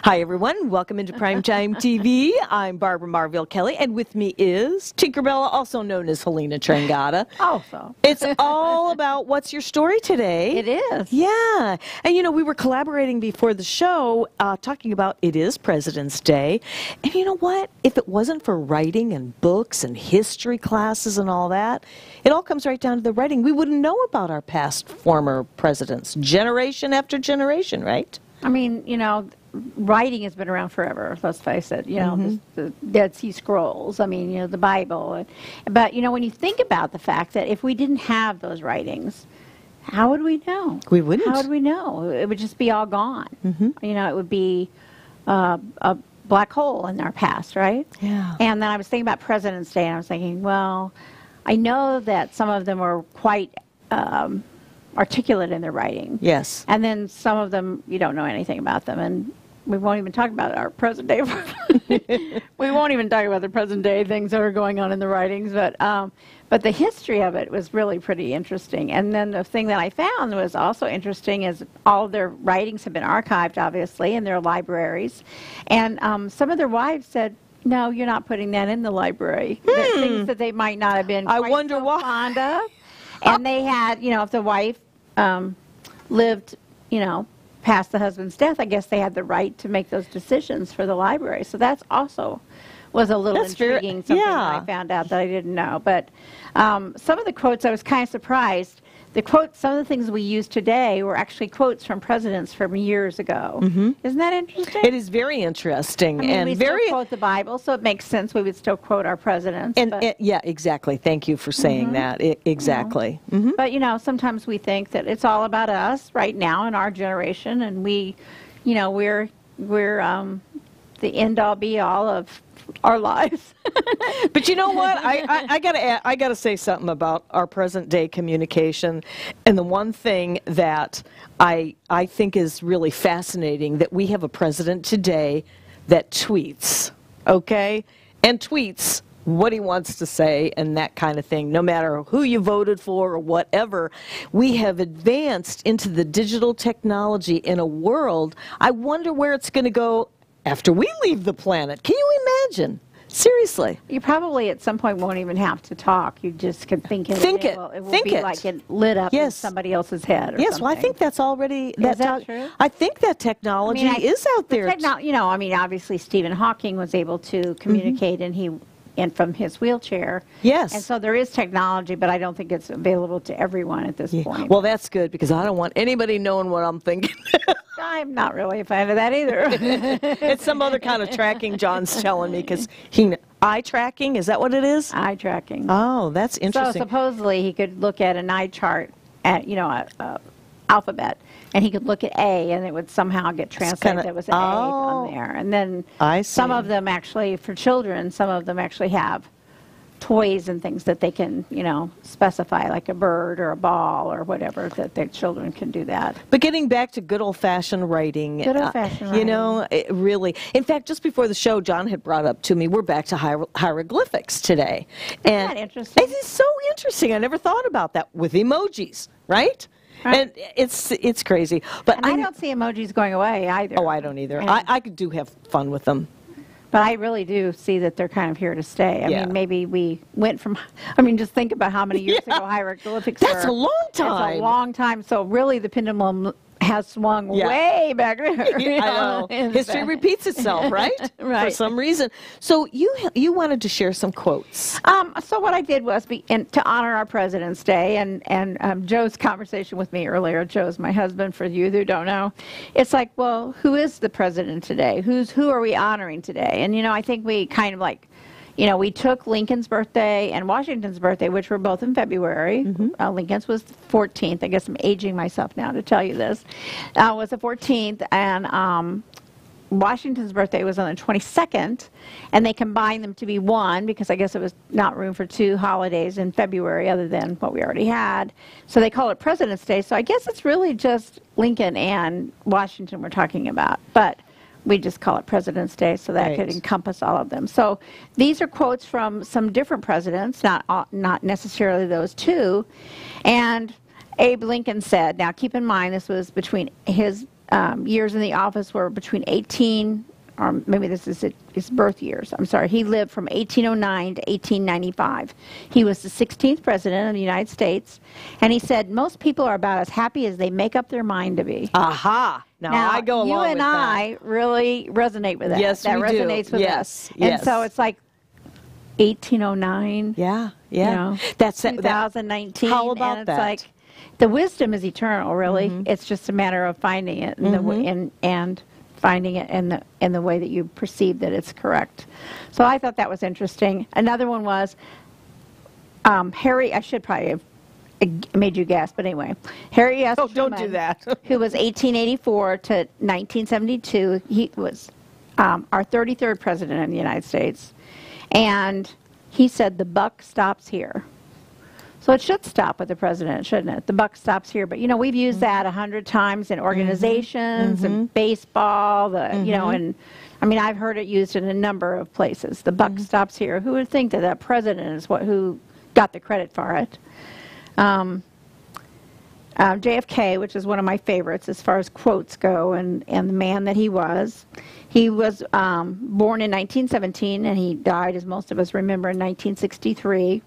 Hi, everyone. Welcome into Primetime TV. I'm Barbara Marville Kelly, and with me is Tinkerbella, also known as Helena Trangata. Also. It's all about what's your story today. It is. Yeah. And, you know, we were collaborating before the show talking about it is President's Day. And you know what? If it wasn't for writing and books and history classes and all that, it all comes right down to the writing. We wouldn't know about our past former presidents, generation after generation, right? I mean, you know, writing has been around forever, let's face it. You know, the Dead Sea Scrolls, I mean, you know, the Bible. But, you know, when you think about the fact that if we didn't have those writings, how would we know? We wouldn't. How would we know? It would just be all gone. You know, it would be a black hole in our past, right? Yeah. And then I was thinking about President's Day, and I was thinking, well, I know that some of them were quite articulate in their writing. Yes. And then some of them, you don't know anything about them. And we won't even talk about our present day. We won't even talk about the present day things that are going on in the writings. But the history of it was really pretty interesting. And then the thing that I found was also interesting is all of their writings have been archived, obviously, in their libraries. And some of their wives said, no, you're not putting that in the library. Things that they might not have been quite so fond of. And they had, you know, if the wife lived, you know, past the husband's death, I guess they had the right to make those decisions for the library. So that's also was a little intriguing, something that I found out that I didn't know. But some of the quotes, I was kind of surprised. The quotes, some of the things we use today were actually quotes from presidents from years ago. Isn't that interesting? It is very interesting. I mean, and we very still quote the Bible, so it makes sense we would still quote our presidents. And yeah, exactly. Thank you for saying that. Exactly. But, you know, sometimes we think that it's all about us right now in our generation, and we, you know, we're the end-all be-all of our lives. But you know what? I gotta say something about our present day communication, and the one thing that I think is really fascinating that we have a president today that tweets, okay, and tweets what he wants to say and that kind of thing, no matter who you voted for or whatever. We have advanced into the digital technology in a world. I wonder where it's going to go after we leave the planet. Can you imagine? Seriously. You probably at some point won't even have to talk. You just can think it. It will be like it lit up in somebody else's head or something. Well, I think that's already... Is that true? I think that technology is out there. You know, I mean, obviously Stephen Hawking was able to communicate and from his wheelchair. Yes. And so there is technology, but I don't think it's available to everyone at this point. Well, that's good, because I don't want anybody knowing what I'm thinking. I'm not really a fan of that either. It's some other kind of tracking John's telling me, because eye tracking, is that what it is? Eye tracking. Oh, that's interesting. So supposedly he could look at an eye chart at, you know, a alphabet, and he could look at A, and it would somehow get translated. There was an A on there. And then some of them actually, for children, some of them actually have toys and things that they can, you know, specify, like a bird or a ball or whatever, that their children can do that. But getting back to good old-fashioned writing, you know, it really, in fact, just before the show, John had brought up to me, we're back to hieroglyphics today. Isn't that interesting? It is so interesting. I never thought about that with emojis, right? And it's crazy. But and I don't see emojis going away either. Oh, I don't either. I do have fun with them. But I really do see that they're kind of here to stay. I mean, maybe we went from, I mean, just think about how many years ago hieroglyphics were. That's a long time. That's a long time. So really the pendulum has swung way back there. I know. History repeats itself, right? Right. For some reason. So you wanted to share some quotes. So what I did was, to honor our President's Day, and Joe's conversation with me earlier, Joe's my husband, for you who don't know, it's like, well, who is the president today? Who are we honoring today? And, you know, I think we kind of like, you know, we took Lincoln's birthday and Washington's birthday, which were both in February. Lincoln's was the 14th. I guess I'm aging myself now to tell you this. Was the 14th, and Washington's birthday was on the 22nd, and they combined them to be one because I guess it was not room for two holidays in February other than what we already had. So they call it President's Day. So I guess it's really just Lincoln and Washington we're talking about. But we just call it President's Day, so that could encompass all of them. So these are quotes from some different presidents, not necessarily those two. And Abe Lincoln said, now keep in mind this was between his years in the office were between 18, or maybe this is his birth years. I'm sorry. He lived from 1809 to 1895. He was the 16th president of the United States, and he said most people are about as happy as they make up their mind to be. Aha! Now I go along with that. You and I really resonate with that. Yes, that we do. resonates with yes, us. yes. And so it's like 1809. Yeah, yeah. You know, That's 2019. How about and it's that? like the wisdom is eternal. Really, it's just a matter of finding it and finding it in the way that you perceive that it's correct. So I thought that was interesting. Another one was Harry. I should probably have made you guess, but anyway, Harry S. Oh, Truman, don't do that. who was 1884 to 1972. He was our 33rd president of the United States, and he said the buck stops here. So it should stop with the president, shouldn't it? The buck stops here. But, you know, we've used that 100 times in organizations and baseball, you know, and I mean, I've heard it used in a number of places. The buck stops here. Who would think that that president is who got the credit for it? JFK, which is one of my favorites as far as quotes go, and the man that he was. He was born in 1917, and he died, as most of us remember, in 1963.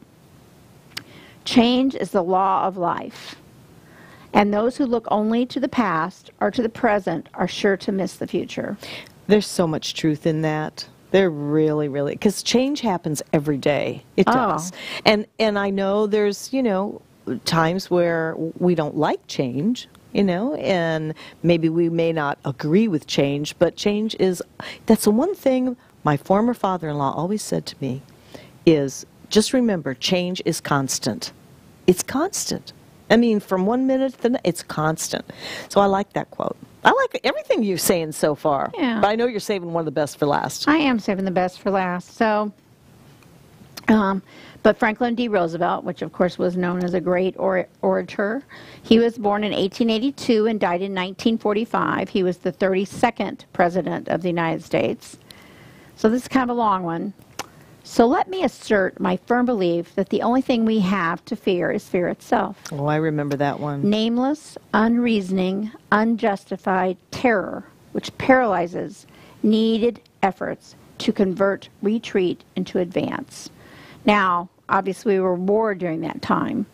Change is the law of life, and those who look only to the past or to the present are sure to miss the future. There's so much truth in that. There really, really, because change happens every day. It does. And I know there's, you know, times where we don't like change, you know, and maybe we may not agree with change, but change is, that's the one thing my former father-in-law always said to me is, just remember, change is constant. It's constant. I mean, from one minute to the next, it's constant. So I like that quote. I like everything you're saying so far. Yeah. But I know you're saving one of the best for last. I am saving the best for last. So, but Franklin D. Roosevelt, which of course was known as a great orator, he was born in 1882 and died in 1945. He was the 32nd president of the United States. So this is kind of a long one. So let me assert my firm belief that the only thing we have to fear is fear itself. Oh, I remember that one. Nameless, unreasoning, unjustified terror, which paralyzes needed efforts to convert retreat into advance. Now, obviously we were war during that time,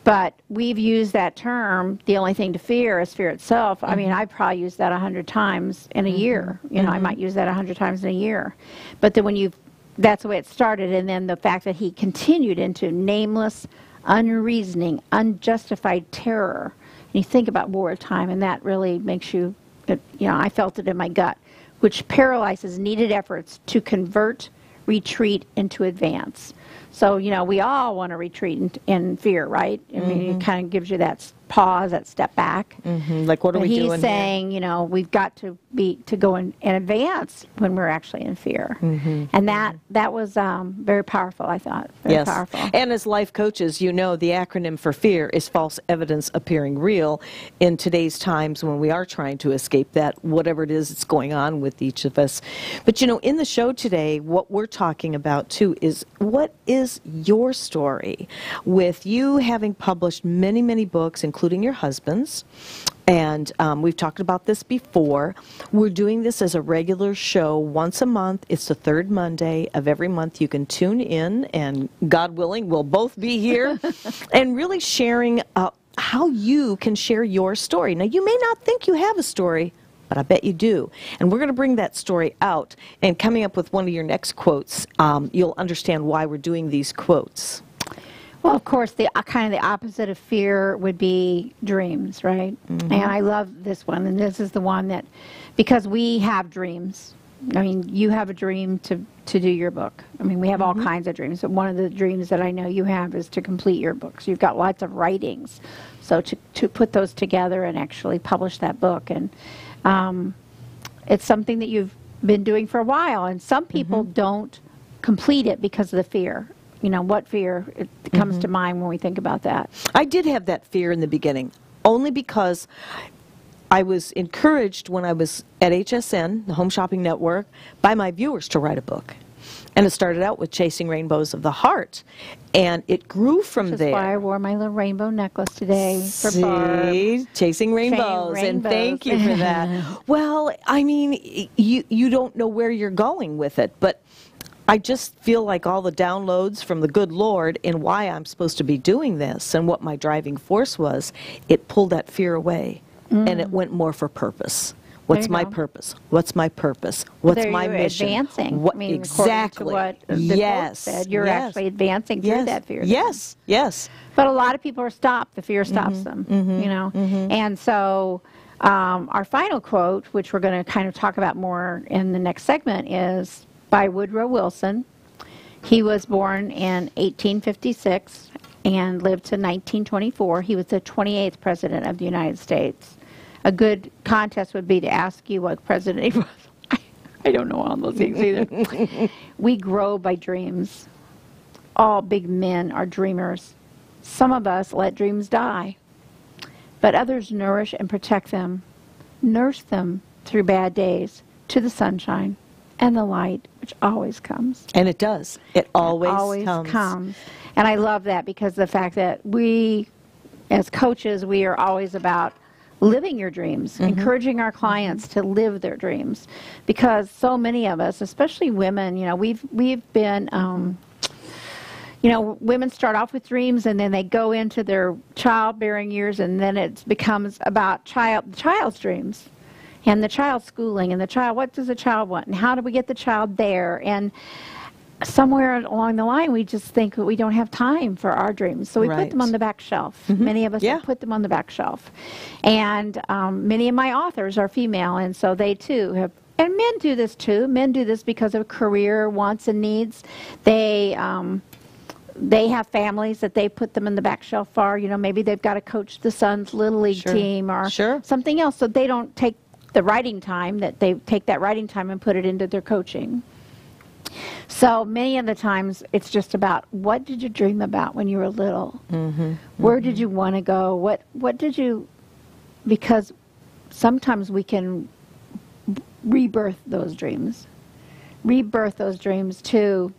but we've used that term, the only thing to fear is fear itself. I mean, I probably used that 100 times in a year. You know, I might use that 100 times in a year. But then when that's the way it started, and then the fact that he continued into nameless, unreasoning, unjustified terror. And you think about wartime, and that really makes you, you know, I felt it in my gut, which paralyzes needed efforts to convert retreat into advance. So, you know, we all want to retreat in fear, right? I mean, it kind of gives you that pause, that step back. Like, what are we doing He's saying, you know, we've got to go in advance when we're actually in fear. And that was very powerful, I thought. Very powerful. And as life coaches, you know, the acronym for fear is false evidence appearing real in today's times when we are trying to escape that, whatever it is that's going on with each of us. But, you know, in the show today, what we're talking about, too, is what is your story with you having published many, many books, including your husband's. And we've talked about this before. We're doing this as a regular show once a month. It's the third Monday of every month. You can tune in, and God willing, we'll both be here and really sharing how you can share your story. Now, you may not think you have a story, but I bet you do. And we're going to bring that story out. And coming up with one of your next quotes, you'll understand why we're doing these quotes. Well, of course, the kind of the opposite of fear would be dreams, right? And I love this one, and this is the one that, because we have dreams. I mean, you have a dream to do your book. I mean, we have all kinds of dreams, but one of the dreams that I know you have is to complete your books. You've got lots of writings, so to put those together and actually publish that book, and it's something that you've been doing for a while, and some people don't complete it because of the fear. You know, what fear comes to mind when we think about that? I did have that fear in the beginning, only because I was encouraged when I was at HSN, the Home Shopping Network, by my viewers to write a book. And it started out with Chasing Rainbows of the Heart. And it grew from Which is there. why I wore my little rainbow necklace today for See? Barb. Chasing Rainbows. And thank you for that. Well, I mean, you don't know where you're going with it, but I just feel like all the downloads from the good Lord in why I'm supposed to be doing this and what my driving force was, it pulled that fear away, and it went more for purpose. What's my purpose? What's my purpose? What's my mission? Advancing. What, I mean, exactly. According to what the quote said, you're actually advancing through that fear. Yes, yes. But a lot of people are stopped. The fear stops them, you know. And so our final quote, which we're going to kind of talk about more in the next segment, is by Woodrow Wilson. He was born in 1856 and lived to 1924. He was the 28th president of the United States. A good contest would be to ask you what president he was. I don't know all those things either. We grow by dreams. All big men are dreamers. Some of us let dreams die, but others nourish and protect them, nurse them through bad days to the sunshine and the light, which always comes. And it does. It always comes. And I love that, because the fact that we, as coaches, we are always about living your dreams, encouraging our clients to live their dreams, because so many of us, especially women, you know, we've been, you know, women start off with dreams and then they go into their childbearing years, and then it becomes about the child's dreams and the child's schooling and the child, what does the child want and how do we get the child there? And somewhere along the line, we just think that we don't have time for our dreams. So we put them on the back shelf. Many of us have put them on the back shelf. And many of my authors are female, and so they too have, and men do this too. Men do this because of career wants and needs. They have families that they put them in the back shelf for. You know, maybe they've got to coach the son's little league team or something else. So they don't take the writing time, that they take that writing time and put it into their coaching. So many of the times it's just about, what did you dream about when you were little? Where did you want to go? What did you, because sometimes we can rebirth those dreams to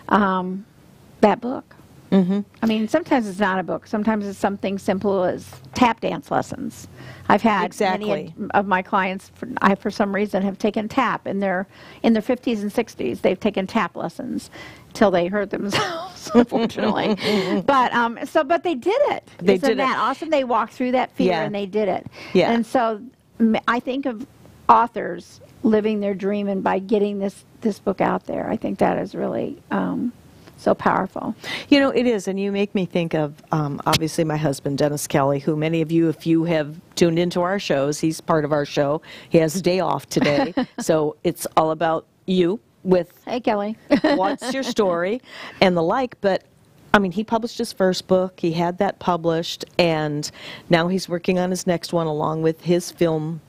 that book. I mean, sometimes it's not a book. Sometimes it's something simple as tap dance lessons. I've had many of my clients, for some reason, have taken tap in their 50s and 60s. They've taken tap lessons till they hurt themselves, unfortunately. But they did it. Isn't that awesome? They walked through that fear and they did it. And so I think of authors living their dream, and by getting this book out there, I think that is really so powerful. You know, it is, and you make me think of, obviously, my husband, Dennis Kelly, who many of you, if you have tuned into our shows, he's part of our show. He has a day off today, so it's all about you with, hey, Kelly, what's your story, and the like, but I mean, he published his first book, he had that published, and now he's working on his next one along with his film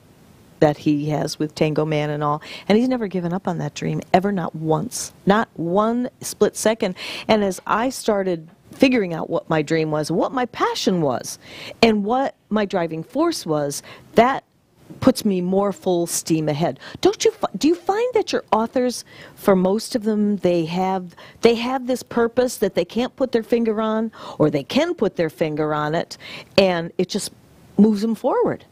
that he has with Tango Man and all, and he's never given up on that dream, ever, not once, not one split second. And as I started figuring out what my dream was, what my passion was, and what my driving force was, that puts me more full steam ahead. Do you find that your authors, for most of them, they have this purpose that they can't put their finger on, or they can put their finger on it, and it just moves them forward?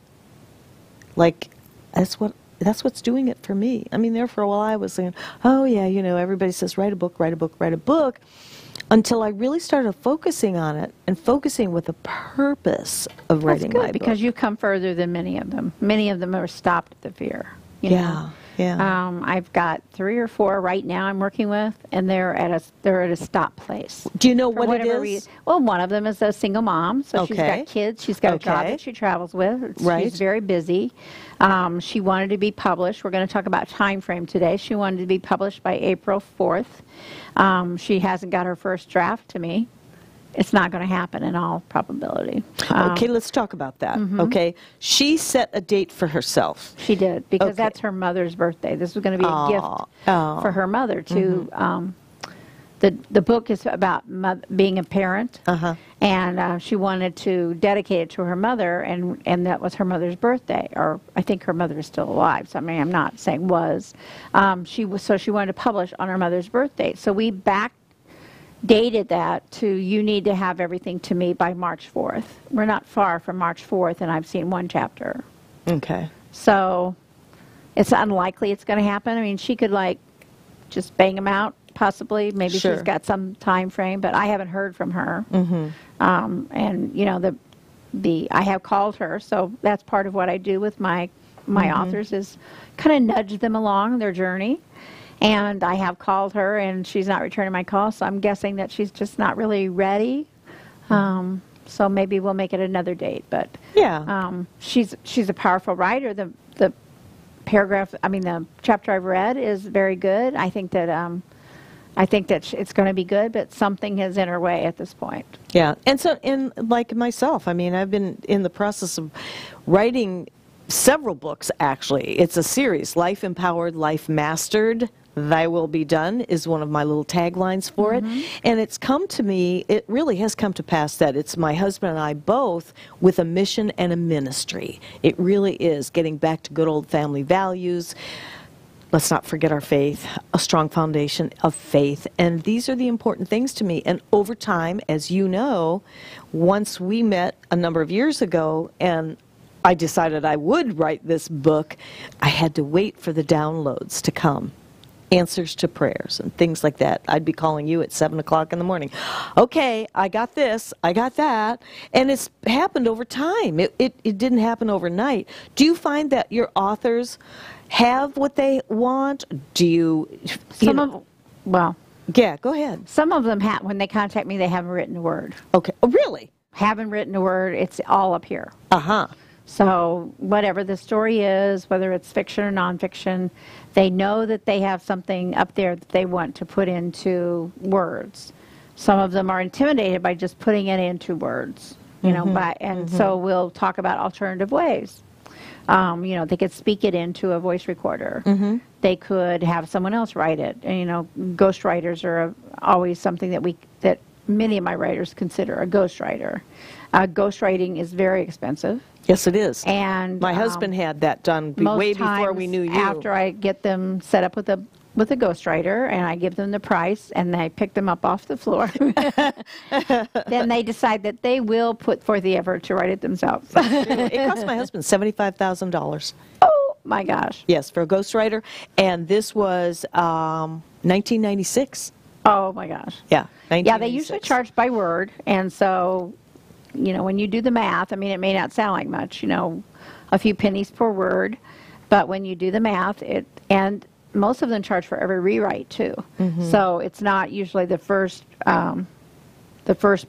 Like, that's what's doing it for me. I mean, there for a while I was saying, oh yeah, you know, everybody says write a book, write a book, write a book, until I really started focusing on it and focusing with a purpose of writing my book. That's good, because you've come further than many of them. Many of them are stopped at the fear. You know? I've got 3 or 4 right now I'm working with, and they're at a stop place. Do you know what it is? Well, one of them is a single mom, so she's got kids. She's got a job that she travels with. She's very busy. She wanted to be published. We're going to talk about time frame today. She wanted to be published by April 4th. She hasn't got her first draft to me. It's not going to happen in all probability. Okay, let's talk about that. Okay, she set a date for herself. She did, because that's her mother's birthday. This was going to be a gift for her mother the book is about being a parent, and she wanted to dedicate it to her mother, and that was her mother's birthday, or I think her mother is still alive. So I mean, I'm not saying was. She wanted to publish on her mother's birthday. So we backdated that to you need to have everything to me by March 4th. We're not far from March 4th, and I've seen one chapter. Okay. So it's unlikely it's going to happen. I mean, she could like just bang them out. Possibly, maybe Sure. she's got some time frame, but I haven't heard from her. And you know, I have called her, so that's part of what I do with my authors is kind of nudge them along their journey. And I have called her, and she's not returning my call, so I'm guessing that she's just not really ready. So maybe we'll make it another date. But Yeah. she's a powerful writer. The chapter I've read is very good. I think that it's going to be good, but something is in her way at this point. Yeah, and like myself, I mean, I've been in the process of writing several books, actually. It's a series, Life Empowered, Life Mastered, Thy Will Be Done is one of my little taglines for it. And it's come to me, it really has come to pass that it's my husband and I both with a mission and a ministry. It really is getting back to good old family values. Let's not forget our faith, a strong foundation of faith. And these are the important things to me. And over time, as you know, once we met a number of years ago and I decided I would write this book, I had to wait for the downloads to come. Answers to prayers and things like that. I'd be calling you at 7 o'clock in the morning. Okay, I got this, I got that. And it's happened over time. It didn't happen overnight. Do you find that your authors have what they want? Do you... Yeah, go ahead. Some of them, when they contact me, they haven't written a word. Okay. Oh, really? Haven't written a word. It's all up here. Uh-huh. So whatever the story is, whether it's fiction or nonfiction, they know that they have something up there that they want to put into words. Some of them are intimidated by just putting it into words, you know, so we'll talk about alternative ways. You know, they could speak it into a voice recorder. They could have someone else write it. And, you know, ghostwriters are always something that many of my writers consider a ghostwriter. Ghostwriting is very expensive. Yes, it is. And my husband had that done way before we knew you. After I get them set up with a ghostwriter and I give them the price and I pick them up off the floor, then they decide that they will put forth the effort to write it themselves. It cost my husband $75,000. Oh my gosh! Yes, for a ghostwriter, and this was 1996. Oh my gosh! Yeah, 1996. Yeah, they usually charge by word, and so, you know, when you do the math, I mean, it may not sound like much, you know, a few pennies per word, but when you do the math, and most of them charge for every rewrite too. So it's not usually the first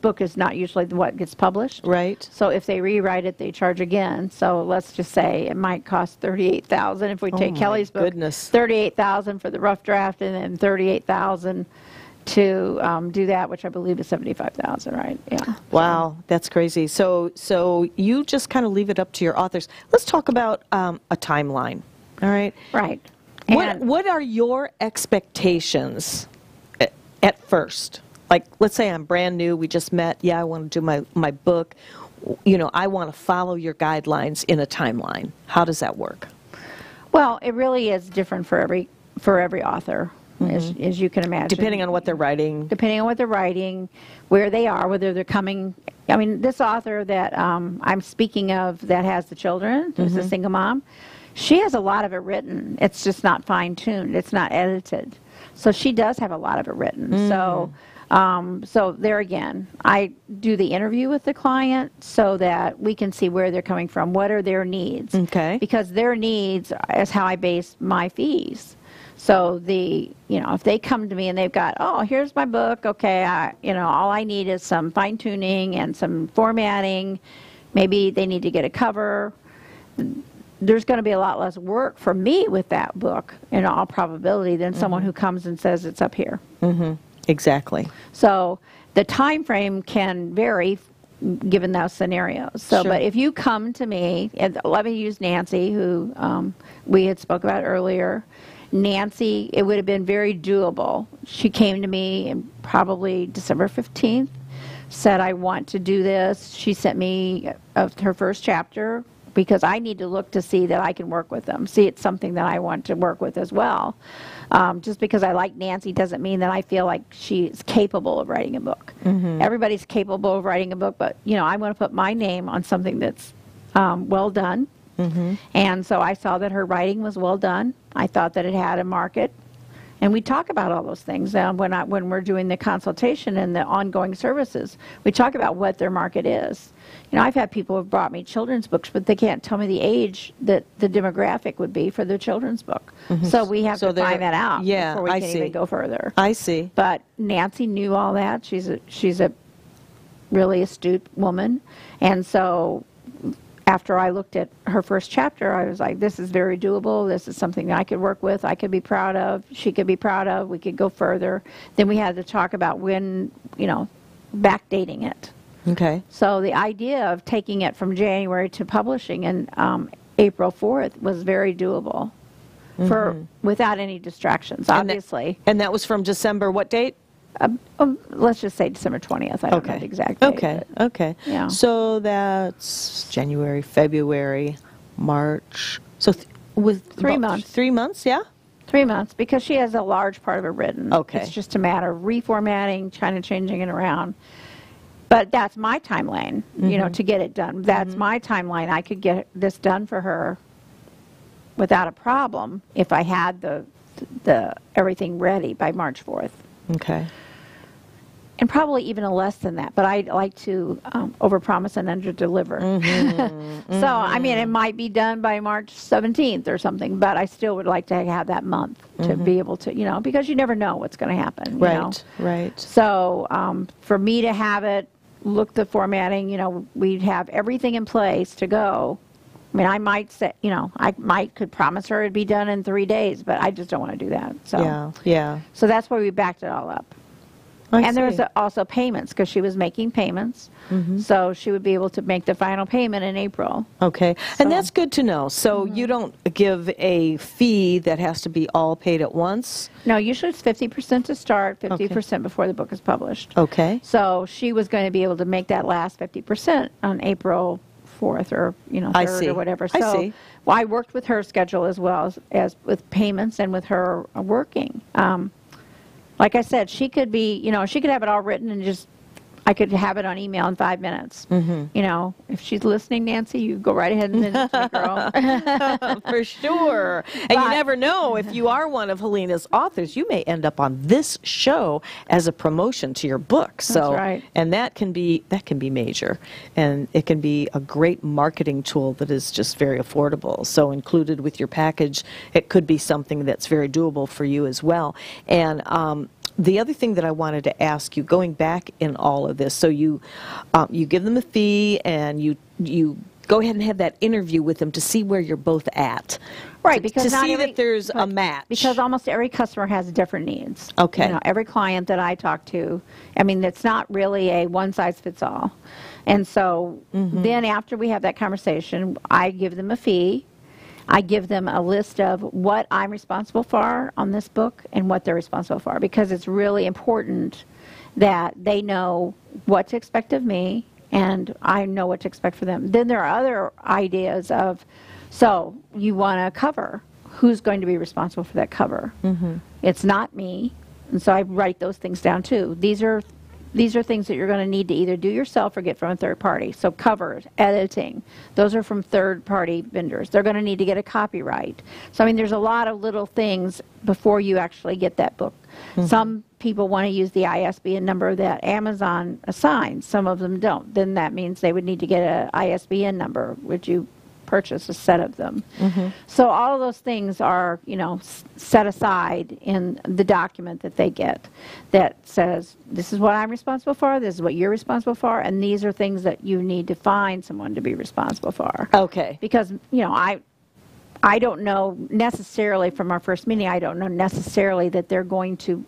book is not usually what gets published. Right. So if they rewrite it, they charge again. So let's just say it might cost $38,000 if we take Kelly's book. Goodness. $38,000 for the rough draft, and then $38,000 to do that, which I believe is $75,000, right? Yeah. Wow, that's crazy. So you just kind of leave it up to your authors. Let's talk about a timeline. All right. Right. What are your expectations at first? Like, let's say I'm brand new. We just met. Yeah, I want to do my book. You know, I want to follow your guidelines in a timeline. How does that work? Well, it really is different for every author. As you can imagine. Depending on what they're writing. Depending on what they're writing, where they are, whether they're coming. I mean, this author that I'm speaking of that has the children, who's a single mom, she has a lot of it written. It's just not fine-tuned. It's not edited. So she does have a lot of it written. So there again, I do the interview with the client so that we can see where they're coming from. What are their needs? Okay. Because their needs is how I base my fees. So if they come to me and they've got, oh, here's my book, okay, all I need is some fine tuning and some formatting. Maybe they need to get a cover. There's going to be a lot less work for me with that book, in all probability, than someone who comes and says it's up here. Exactly. So the time frame can vary given those scenarios. So, Sure. But if you come to me, and let me use Nancy, who we had spoke about earlier. Nancy, it would have been very doable. She came to me in probably December 15th, said, I want to do this. She sent me her first chapter because I need to look to see that I can work with them. See, it's something that I want to work with as well. Just because I like Nancy doesn't mean that I feel like she's capable of writing a book. Everybody's capable of writing a book, but, you know, I want to put my name on something that's well done. And so I saw that her writing was well done. I thought that it had a market. And we talk about all those things when we're doing the consultation and the ongoing services. We talk about what their market is. You know, I've had people who have brought me children's books, but they can't tell me the age that the demographic would be for their children's book. So we have to find that out before we can even go further. I see. But Nancy knew all that. She's a really astute woman. And so after I looked at her first chapter, I was like, this is very doable. This is something that I could work with. I could be proud of. She could be proud of. We could go further. Then we had to talk about when, you know, backdating it. Okay. So the idea of taking it from January to publishing in April 4th was very doable without any distractions, obviously. And that was from December what date? Let's just say December 20th. I don't know the exact date. Okay. Yeah. So that's January, February, March. So with 3 months. 3 months, yeah? 3 months, because she has a large part of it written. Okay. It's just a matter of reformatting, kind of changing it around. But that's my timeline, you know, to get it done. That's my timeline. I could get this done for her without a problem if I had the everything ready by March 4th. Okay. And probably even less than that, but I like to overpromise and underdeliver. So, I mean, it might be done by March 17th or something, but I still would like to have that month to be able to, you know, because you never know what's going to happen. You know? Right. So, for me to have it, look the formatting, you know, we'd have everything in place to go. I mean, I might say, you know, could promise her it'd be done in 3 days, but I just don't want to do that. So, yeah. So that's why we backed it all up. And there was also payments, because she was making payments. So she would be able to make the final payment in April. Okay. And that's good to know. So you don't give a fee that has to be all paid at once? No, usually it's 50% to start, 50% before the book is published. Okay. So she was going to be able to make that last 50% on April 4th or, you know, 3rd or whatever. So I see. Well, I worked with her schedule as well as with payments and with her working. Like I said, she could be, you know, she could have it all written and just, I could have it on email in 5 minutes. You know, if she's listening, Nancy, you go right ahead and send it to me, girl. For sure. And you never know, if you are one of Helena's authors, you may end up on this show as a promotion to your book. So, that's right. And that can be major. And it can be a great marketing tool that is just very affordable. So included with your package, it could be something that's very doable for you as well. And the other thing that I wanted to ask you, going back in all of this, so you give them a fee and you go ahead and have that interview with them to see where you're both at. Right, because to see that there's a match. Because almost every customer has different needs. Okay. You know, every client that I talk to, I mean, it's not really a one-size-fits-all. And so then after we have that conversation, I give them a fee. I give them a list of what I'm responsible for on this book and what they're responsible for, because it's really important that they know what to expect of me and I know what to expect for them. Then there are other ideas of, so you want a cover. Who's going to be responsible for that cover? It's not me. And so I write those things down too. These are things that you're going to need to either do yourself or get from a third party. So covers, editing, those are from third party vendors. They're going to need to get a copyright. So I mean, there's a lot of little things before you actually get that book. Some people want to use the ISBN number that Amazon assigns. Some of them don't. Then that means they would need to get an ISBN number, which you purchase a set of them. So all of those things are, you know, set aside in the document that they get that says, this is what I'm responsible for, this is what you're responsible for, and these are things that you need to find someone to be responsible for. Okay. Because, you know, I don't know necessarily from our first meeting, I don't know necessarily that they're going to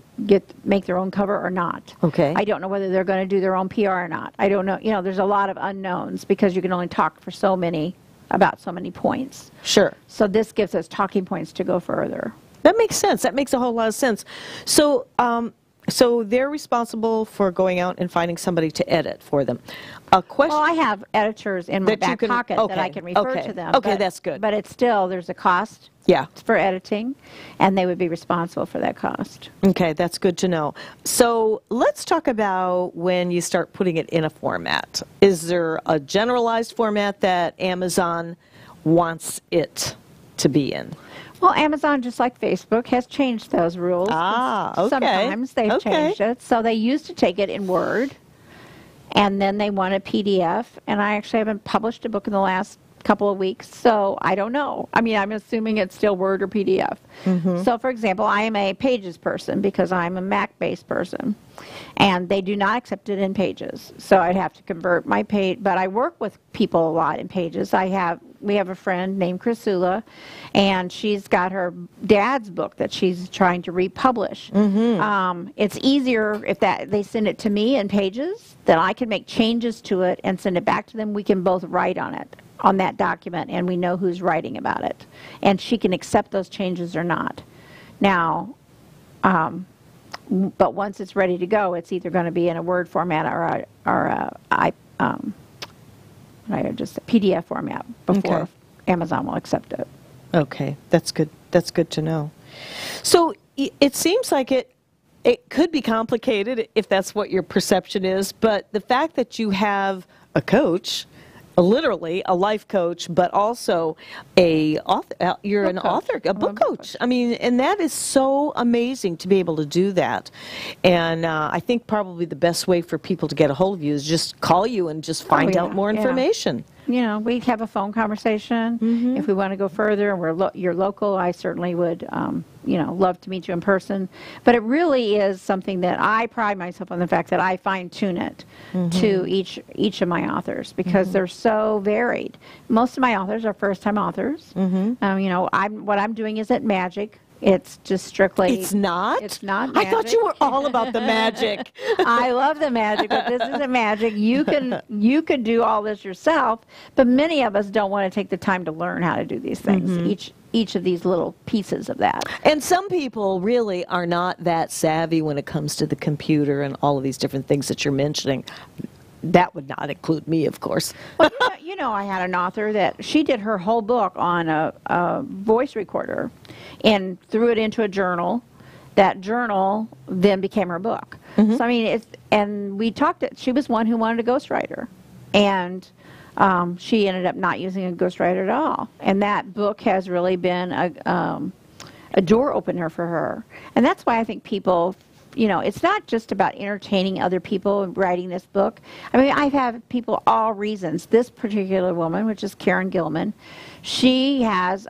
make their own cover or not. Okay. I don't know whether they're going to do their own PR or not. I don't know. You know, there's a lot of unknowns because you can only talk for about so many points. Sure. So this gives us talking points to go further. That makes sense. That makes a whole lot of sense. So, so they're responsible for going out and finding somebody to edit for them. A question. Well, I have editors in my back pocket that I can refer to them. Okay, that's good. But it's still, there's a cost for editing, and they would be responsible for that cost. Okay, that's good to know. So let's talk about when you start putting it in a format. Is there a generalized format that Amazon wants it to be in? Well, Amazon, just like Facebook, has changed those rules. Okay. Sometimes they've changed it. So they used to take it in Word, and then they want a PDF. And I actually haven't published a book in the last couple of weeks, so I don't know. I mean, I'm assuming it's still Word or PDF. So, for example, I am a Pages person because I'm a Mac-based person, and they do not accept it in Pages. So I'd have to convert my page, but I work with people a lot in Pages. We have a friend named Chrysula, and she's got her dad's book that she's trying to republish. It's easier if they send it to me in Pages, then I can make changes to it and send it back to them. We can both write on it, on that document, and we know who's writing about it. And she can accept those changes or not. Now, but once it's ready to go, it's either going to be in a Word format or just a PDF format before Amazon will accept it. Okay, that's good. That's good to know. So it seems like it could be complicated if that's what your perception is, but the fact that you have a coach, literally a life coach, but also a book coach. I mean, and that is so amazing to be able to do that. And I think probably the best way for people to get a hold of you is just call you and just find out more information. You know, we have a phone conversation. If we want to go further and you're local, I certainly would, love to meet you in person. But it really is something that I pride myself on the fact that I fine-tune it to each of my authors because they're so varied. Most of my authors are first-time authors. What I'm doing isn't magic. It's just strictly... It's not? It's not magic. I thought you were all about the magic. I love the magic, but this isn't magic. You can do all this yourself, but many of us don't want to take the time to learn how to do these things, each of these little pieces of that. And some people really are not that savvy when it comes to the computer and all of these different things that you're mentioning. That would not include me, of course. Well, I had an author that she did her whole book on a voice recorder and threw it into a journal. That journal then became her book. So, I mean, and we talked, she was one who wanted a ghostwriter. And she ended up not using a ghostwriter at all. And that book has really been a door opener for her. And that's why I think people... it's not just about entertaining other people and writing this book. I mean, I've had people all reasons. This particular woman, which is Karen Gilman, she has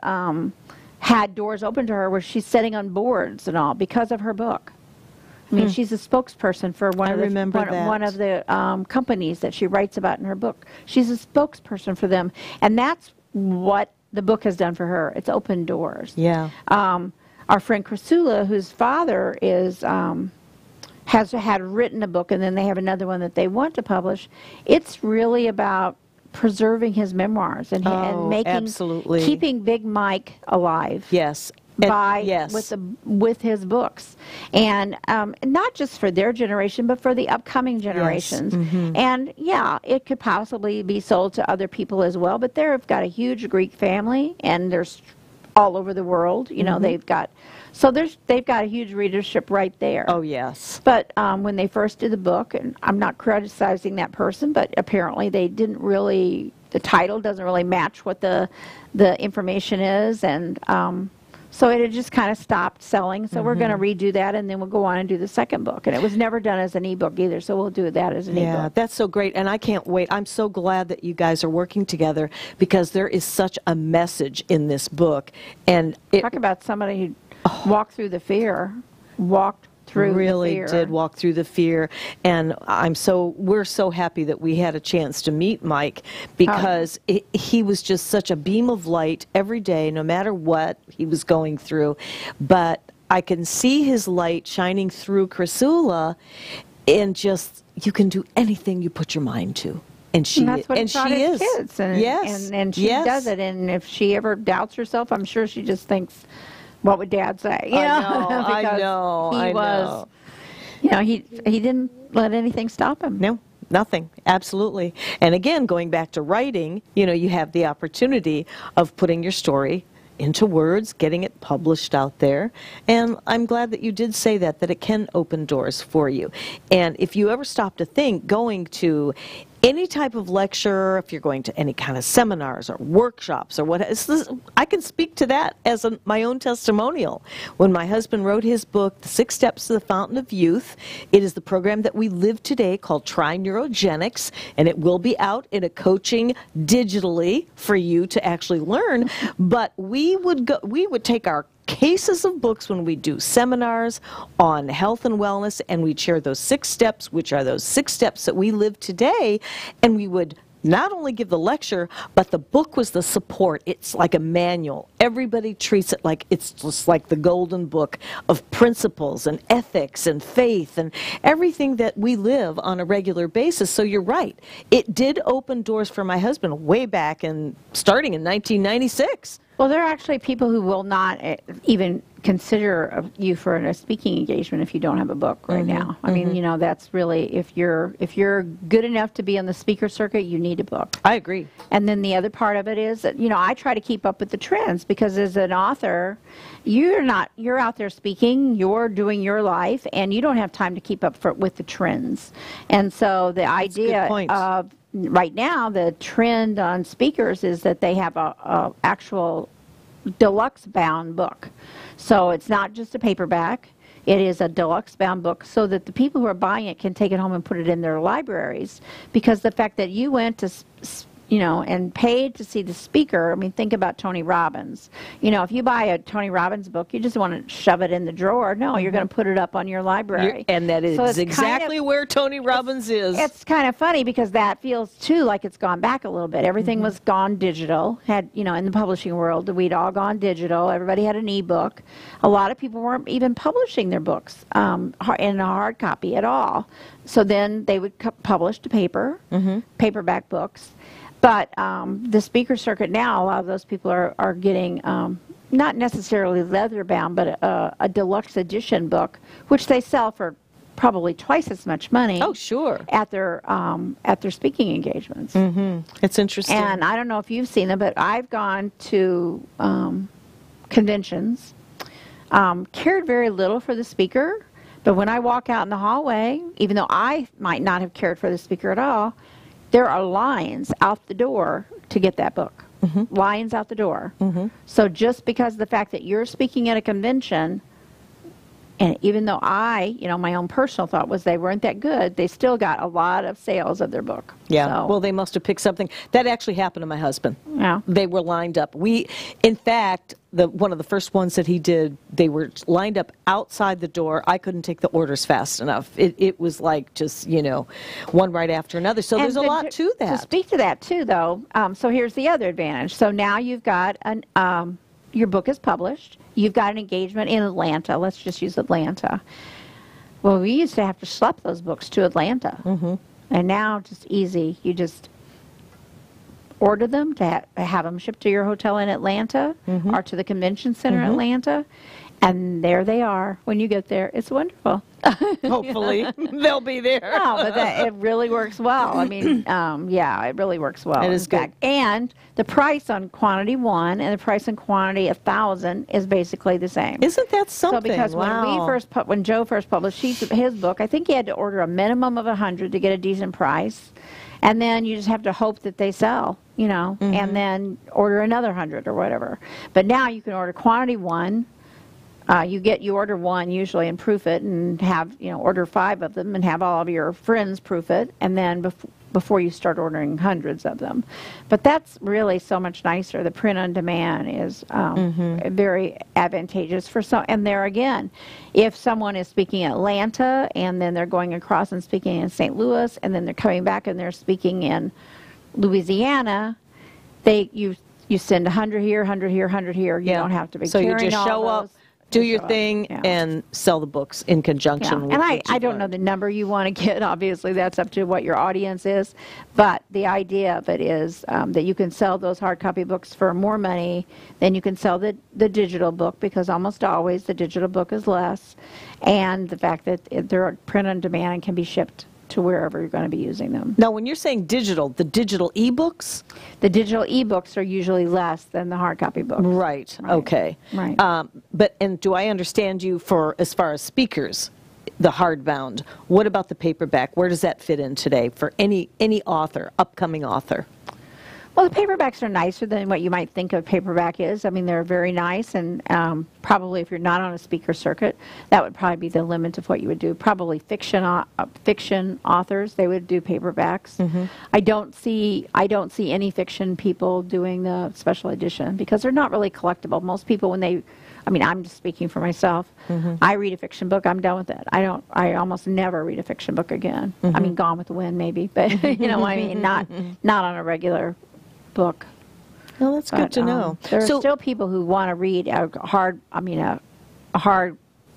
had doors open to her where she's sitting on boards and all because of her book. I mean, she's a spokesperson for one of the companies that she writes about in her book. She's a spokesperson for them, and that's what the book has done for her. It's opened doors. Yeah. Our friend Chrysula, whose father is has had written a book, and then they have another one that they want to publish. It's really about preserving his memoirs and keeping Big Mike alive. Yes. With his books, and not just for their generation, but for the upcoming generations. And it could possibly be sold to other people as well. But they've got a huge Greek family, and there's all over the world. They've got a huge readership right there. Oh, yes. But when they first did the book, and I'm not criticizing that person, but apparently they didn't really, the title doesn't really match what the information is, and so it had just kind of stopped selling. So we're going to redo that, and then we'll go on and do the second book. And it was never done as an ebook either, so we'll do that as an ebook. Yeah, that's so great, and I can't wait. I'm so glad that you guys are working together because there is such a message in this book. And talk about somebody who walked through the fear, really did walk through the fear, and we're so happy that we had a chance to meet Mike because he was just such a beam of light every day, no matter what he was going through. But I can see his light shining through Chrysula, and just you can do anything you put your mind to. And she that's what and she is. Kids. And, yes. And she does it. And if she ever doubts herself, I'm sure she just thinks, what would Dad say? You know? I know, Because I he was, know. you know, he didn't let anything stop him. No, nothing. Absolutely. And again, going back to writing, you know, you have the opportunity of putting your story into words, getting it published out there. And I'm glad that you did say that it can open doors for you. And if you ever stop to think, going to any type of lecture, if you're going to any kind of seminars or workshops or what, I can speak to that as my own testimonial. When my husband wrote his book, The 6 Steps to the Fountain of Youth, it is the program that we live today called Try Neurogenics, and it will be out in a coaching digitally for you to actually learn. But we would take our cases of books when we do seminars on health and wellness, and we'd share those 6 steps, which are those 6 steps that we live today, and we would not only give the lecture, but the book was the support. It's like a manual. Everybody treats it like it's just like the golden book of principles and ethics and faith and everything that we live on a regular basis. So you're right. It did open doors for my husband way back starting in 1996. Well, there are actually people who will not even consider you for a speaking engagement if you don't have a book right now. I mean, you know, that's really, if you're good enough to be on the speaker circuit, you need a book. I agree. And then the other part of it is that, you know, I try to keep up with the trends, because as an author, you're out there speaking, you're doing your life, and you don't have time to keep up with the trends. And so the idea of right now, the trend on speakers is that they have a actual deluxe bound book. So it's not just a paperback. It is a deluxe bound book, so that the people who are buying it can take it home and put it in their libraries. Because the fact that you went to, you know, and paid to see the speaker, I mean, think about Tony Robbins. You know, if you buy a Tony Robbins book, you just want to shove it in the drawer. No, you're going to put it up on your library. And that is exactly where Tony Robbins is. It's kind of funny, because that feels, too, like it's gone back a little bit. Everything was gone digital. You know, in the publishing world, we'd all gone digital. Everybody had an e-book. A lot of people weren't even publishing their books in a hard copy at all. So then they would publish to paper, paperback books. But the speaker circuit now, a lot of those people are getting not necessarily leather bound, but a deluxe edition book, which they sell for probably twice as much money. Oh, sure. At their speaking engagements. It's interesting. And I don't know if you've seen them, but I've gone to conventions, cared very little for the speaker, but when I walk out in the hallway, even though I might not have cared for the speaker at all, there are lines out the door to get that book. Lines out the door. So just because of the fact that you're speaking at a convention, and even though you know, my own personal thought was they weren't that good, they still got a lot of sales of their book. Yeah, so, well, they must have picked something. That actually happened to my husband. Yeah. They were lined up. In fact, one of the first ones that he did, they were lined up outside the door. I couldn't take the orders fast enough. It was like just, you know, one right after another. So there's a lot to that. To speak to that, too, though, so here's the other advantage. So now you've got your book is published. You've got an engagement in Atlanta. Let's just use Atlanta. Well, we used to have to schlep those books to Atlanta. And now, just easy. You just order them to have them shipped to your hotel in Atlanta or to the convention center in Atlanta. And there they are when you get there. It's wonderful. Hopefully, they'll be there. No, but it really works well. I mean, yeah, it really works well. It is good. And the price on quantity 1 and the price on quantity 1,000 is basically the same. Isn't that something? So because when Joe first published his book, I think he had to order a minimum of 100 to get a decent price. And then you just have to hope that they sell, you know, and then order another 100 or whatever. But now you can order quantity 1. You order 1 usually and proof it, and have, you know, order 5 of them and have all of your friends proof it, and then before you start ordering hundreds of them. But that's really so much nicer. The print on demand is very advantageous for some. And there again, if someone is speaking in Atlanta and then they're going across and speaking in St. Louis, and then they're coming back and they're speaking in Louisiana, you send 100 here, 100 here, 100 here. You don't have to be so carrying you just all show those. up Do your thing and sell the books in conjunction with and what I you've don't know learned. the number you want to get. Obviously, that's up to what your audience is. But the idea of it is that you can sell those hard copy books for more money than you can sell the digital book, because almost always the digital book is less. And the fact that they're print on demand and can be shipped to wherever you're going to be using them. Now, when you're saying digital, the digital ebooks? The digital ebooks are usually less than the hard copy books. Right. Okay. Right. And do I understand you for, as far as speakers, the hardbound? What about the paperback? Where does that fit in today for any author, upcoming author? Well, the paperbacks are nicer than what you might think of paperback is. I mean, they're very nice, and probably if you're not on a speaker circuit, that would probably be the limit of what you would do. Probably fiction authors, they would do paperbacks. Mm-hmm. I don't see any fiction people doing the special edition because they're not really collectible. Most people, I'm just speaking for myself. Mm-hmm. I read a fiction book, I'm done with it. I almost never read a fiction book again. Mm-hmm. I mean, Gone with the Wind maybe, but you know what I mean, not on a regular book. Well, that's good to know. There are still people who want to read a hard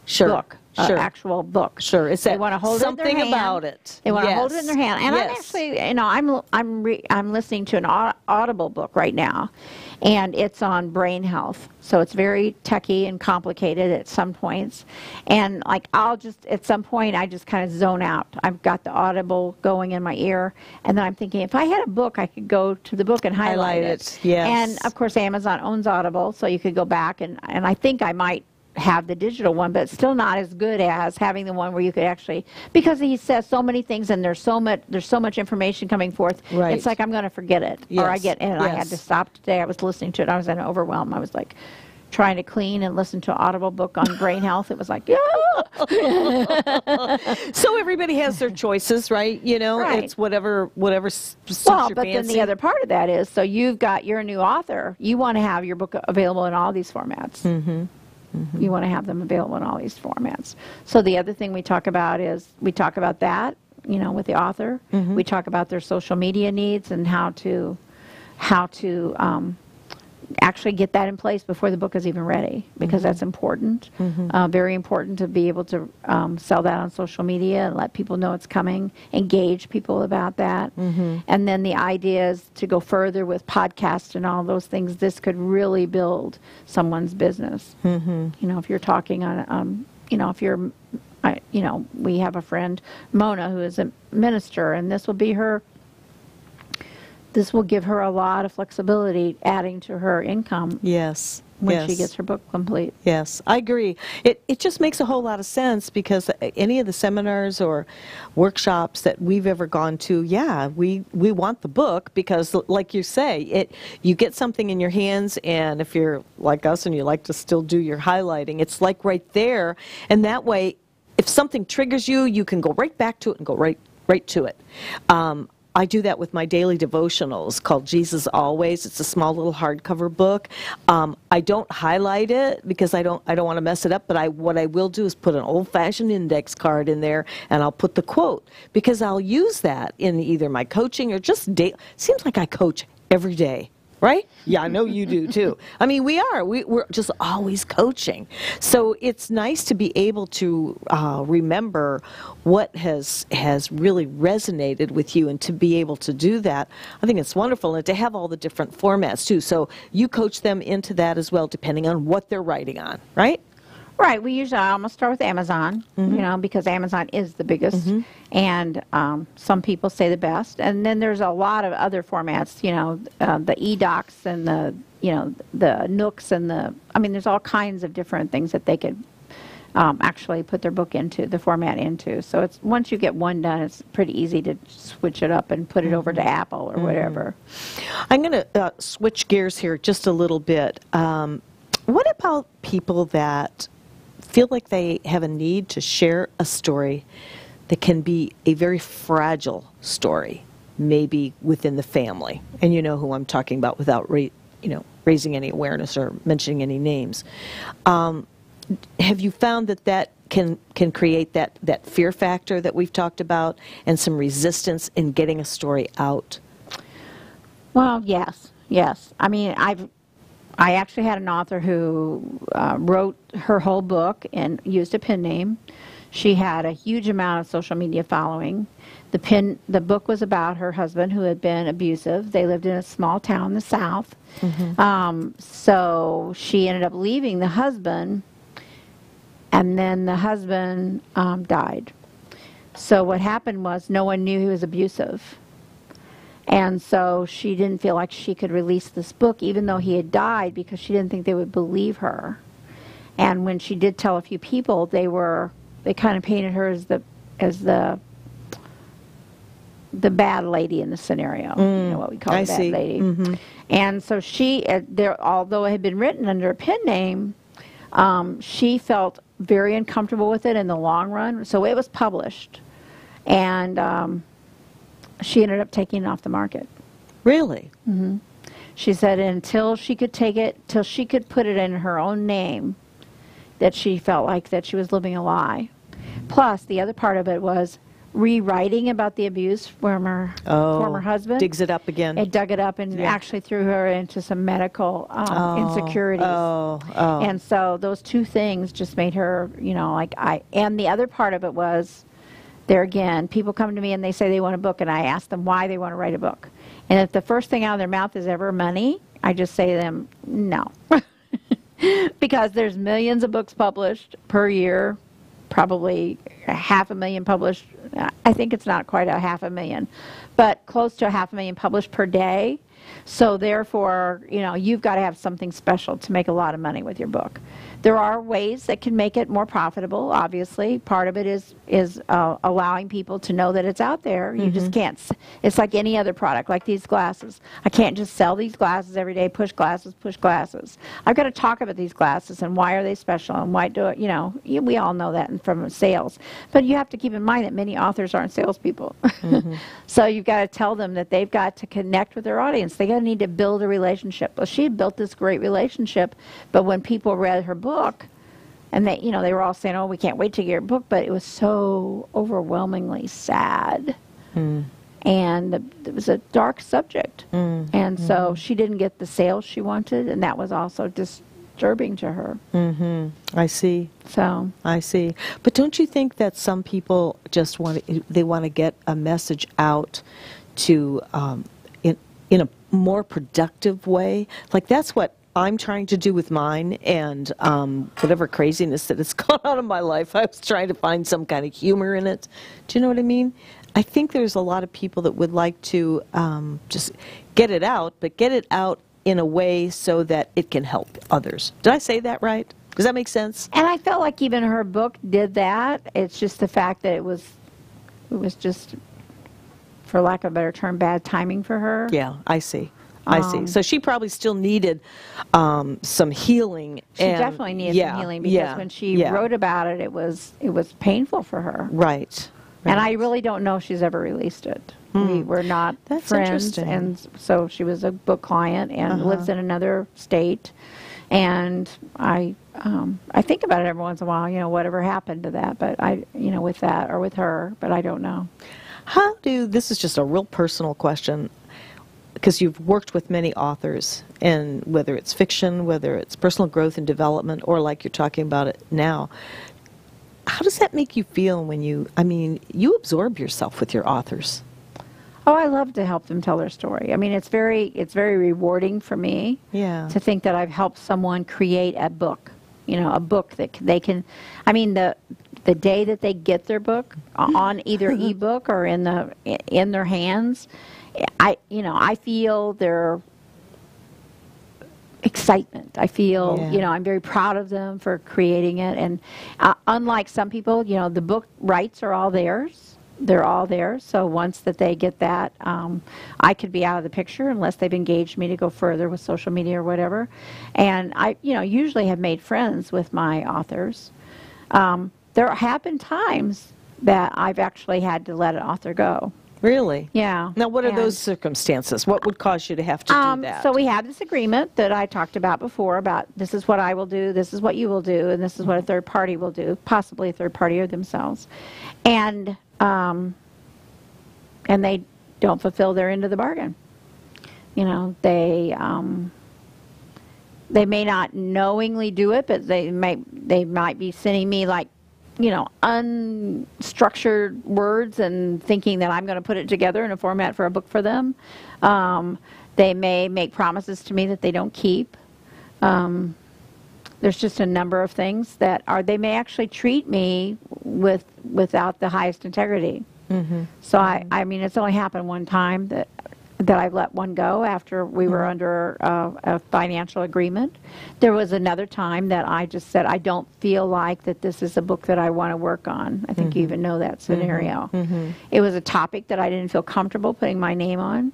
Sure. book, Sure. actual book. Sure, it's They want to hold something it in their hand. about it. They want to Yes. hold it in their hand. And I'm actually, I'm listening to an Audible book right now, and it's on brain health. So it's very techy and complicated at some points. And like at some point, I just kind of zone out. I've got the Audible going in my ear, and then I'm thinking, if I had a book, I could go to the book and highlight it. Yes. And of course, Amazon owns Audible, so you could go back, and I think I might have the digital one, but it's still not as good as having the one where you could actually, because he says so many things and there's so much information coming forth. Right. It's like I'm going to forget it. Yes. Or I had to stop today. I was listening to it. I was in overwhelm. I was like trying to clean and listen to an Audible book on brain health. It was like, So everybody has their choices, right? You know, Right. it's whatever suits well, your but fancy. then the other part of that is, so you're a new author. You want to have your book available in all these formats. Mm-hmm. Mm-hmm. You want to have them available in all these formats. So the other thing we talk about that, with the author. Mm-hmm. We talk about their social media needs and how to actually get that in place before the book is even ready, because that's important. Mm-hmm. Very important to be able to sell that on social media and let people know it's coming, engage people about that. Mm-hmm. And then the idea is to go further with podcasts and all those things. This could really build someone's business. Mm-hmm. If you're talking on, we have a friend, Mona, who is a minister, and this will give her a lot of flexibility, adding to her income. Yes. When she gets her book complete. Yes, I agree. It just makes a whole lot of sense, because any of the seminars or workshops that we've ever gone to, we want the book, because like you say, you get something in your hands, and if you're like us and you like to still do your highlighting, it's like right there, and that way, if something triggers you, you can go right back to it and go right to it. I do that with my daily devotionals called Jesus Always. It's a small little hardcover book. I don't highlight it because I don't want to mess it up, but what I will do is put an old-fashioned index card in there, and I'll put the quote, because I'll use that in either my coaching or just seems like I coach every day. Right? Yeah, I know you do too. I mean, we're just always coaching. So it's nice to be able to remember what has really resonated with you, and to be able to do that. I think it's wonderful, and to have all the different formats too. So you coach them into that as well, depending on what they're writing on, right? Right. I almost start with Amazon, because Amazon is the biggest, and some people say the best. And then there's a lot of other formats, the eDocs and the Nooks and there's all kinds of different things that they could actually put their book into, the format into. So it's, once you get one done, it's pretty easy to switch it up and put it over to Apple or whatever. I'm going to switch gears here just a little bit. What about people that feel like they have a need to share a story that can be a very fragile story, maybe within the family? And you know who I'm talking about, without raising any awareness or mentioning any names. Have you found that can create that fear factor that we've talked about, and some resistance in getting a story out? Well, yes. I mean, I actually had an author who wrote her whole book and used a pen name. She had a huge amount of social media following. The book was about her husband who had been abusive. They lived in a small town in the South. So she ended up leaving the husband, and then the husband died. So what happened was no one knew he was abusive. And so she didn't feel like she could release this book, even though he had died, because she didn't think they would believe her. And when she did tell a few people, they kind of painted her as the bad lady in the scenario, you know, what we call the bad lady. And so she, although it had been written under a pen name, she felt very uncomfortable with it in the long run. So it was published, and she ended up taking it off the market. Really? She said until she could take it, till she could put it in her own name, that she felt like that she was living a lie. Plus, the other part of it was rewriting about the abuse from her former husband. Digs it up again. It dug it up and actually threw her into some medical insecurities. And so those two things just made her, you know, and the other part of it was, there again, people come to me and they say they want a book, and I ask them why they want to write a book. And if the first thing out of their mouth is ever money, I just say to them, no. Because there's millions of books published per year, probably 500,000 published. I think it's not quite 500,000, but close to 500,000 published per day. So therefore, you know, you've got to have something special to make a lot of money with your book. There are ways that can make it more profitable, obviously. Part of it is allowing people to know that it's out there. You just can't. It's like any other product, like these glasses. I can't just sell these glasses every day, push glasses, push glasses. I've got to talk about these glasses and why are they special and why do it, you know, we all know that from sales. But you have to keep in mind that many authors aren't salespeople. So you've got to tell them that they've got to connect with their audience. They need to build a relationship. Well, she had built this great relationship, but when people read her book, and they, you know, they were all saying, "Oh, we can't wait to get your book," but it was so overwhelmingly sad, and it was a dark subject, and so she didn't get the sales she wanted, and that was also disturbing to her. I see. So I see. But don't you think that some people just want to get a message out to in a more productive way? Like that's what I'm trying to do with mine, and whatever craziness that has gone on in my life, I was trying to find some kind of humor in it. Do you know what I mean? I think there's a lot of people that would like to just get it out, but get it out in a way so that it can help others. Did I say that right? Does that make sense? And I felt like even her book did that. It's just the fact that it was just, for lack of a better term, bad timing for her. Yeah, I see. I see. So she probably still needed some healing. She definitely needed some healing, because when she wrote about it, it was painful for her. Right. And I really don't know if she's ever released it. We were not friends, and so she was a book client and lives in another state. And I think about it every once in a while, you know, whatever happened to that, but with that or with her, but I don't know. This is just a real personal question, because you've worked with many authors, and whether it's fiction, whether it's personal growth and development, or like you're talking about it now, how does that make you feel when you absorb yourself with your authors? Oh, I love to help them tell their story. I mean, it's very rewarding for me to think that I've helped someone create a book, you know, a book that they can, I mean, the day that they get their book on either ebook or in their hands, I feel their excitement. I feel, I'm very proud of them for creating it. And unlike some people, you know, the book rights are all theirs. They're all there. So once that they get that, I could be out of the picture unless they've engaged me to go further with social media or whatever. And I, usually have made friends with my authors. There have been times that I've actually had to let an author go. Really? Yeah. Now, what are those circumstances? What would cause you to have to do that? So we have this agreement that I talked about before about this is what I will do, this is what you will do, and this is what a third party will do, possibly a third party or themselves. And they don't fulfill their end of the bargain. You know, they They may not knowingly do it, but they might be sending me like, unstructured words and thinking that I'm going to put it together in a format for a book for them. They may make promises to me that they don't keep. There's just a number of things that they may actually treat me without the highest integrity. Mm-hmm. So I mean, it's only happened one time that I've let one go after we were under a financial agreement. There was another time that I just said, I don't feel like that this is a book that I want to work on. I think you even know that scenario. Mm-hmm. It was a topic that I didn't feel comfortable putting my name on.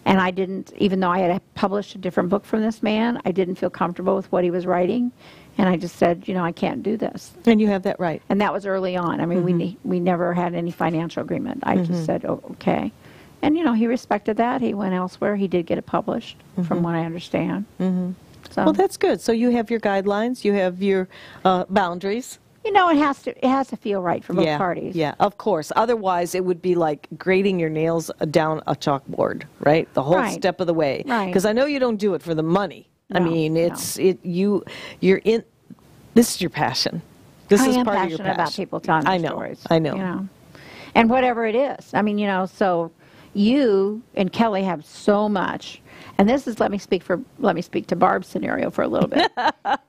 And I didn't, even though I had published a different book from this man, I didn't feel comfortable with what he was writing. And I just said, I can't do this. And you have that right. And that was early on. I mean, we never had any financial agreement. I just said, oh, okay. And, he respected that. He went elsewhere. He did get it published, from what I understand. Mm-hmm. So, well, that's good. So you have your guidelines. You have your boundaries. It has to feel right for both parties. Yeah, of course. Otherwise, it would be like grating your nails down a chalkboard, right? The whole step of the way. Right. Because I know you don't do it for the money. No, I mean, you're in. This is your passion. This is part of your passion. I am passionate about people telling their stories. I know. And whatever it is. I mean, so you and Kelly have so much. And this is, let me speak to Barb's scenario for a little bit.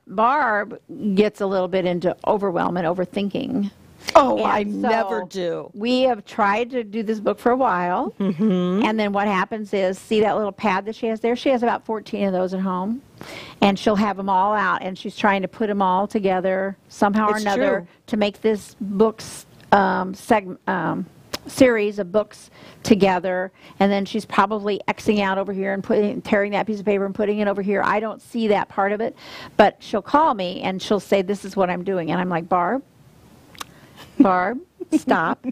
Barb gets a little bit into overwhelm and overthinking. Oh, and I so never do. We have tried to do this book for a while. Mm-hmm. And then what happens is, see that little pad that she has there? She has about 14 of those at home. And she'll have them all out. And she's trying to put them all together somehow or another to make this book's series of books together, and then she's probably Xing out over here and tearing that piece of paper and putting it over here. I don't see that part of it, but she'll call me and she'll say, this is what I'm doing. And I'm like, Barb, stop.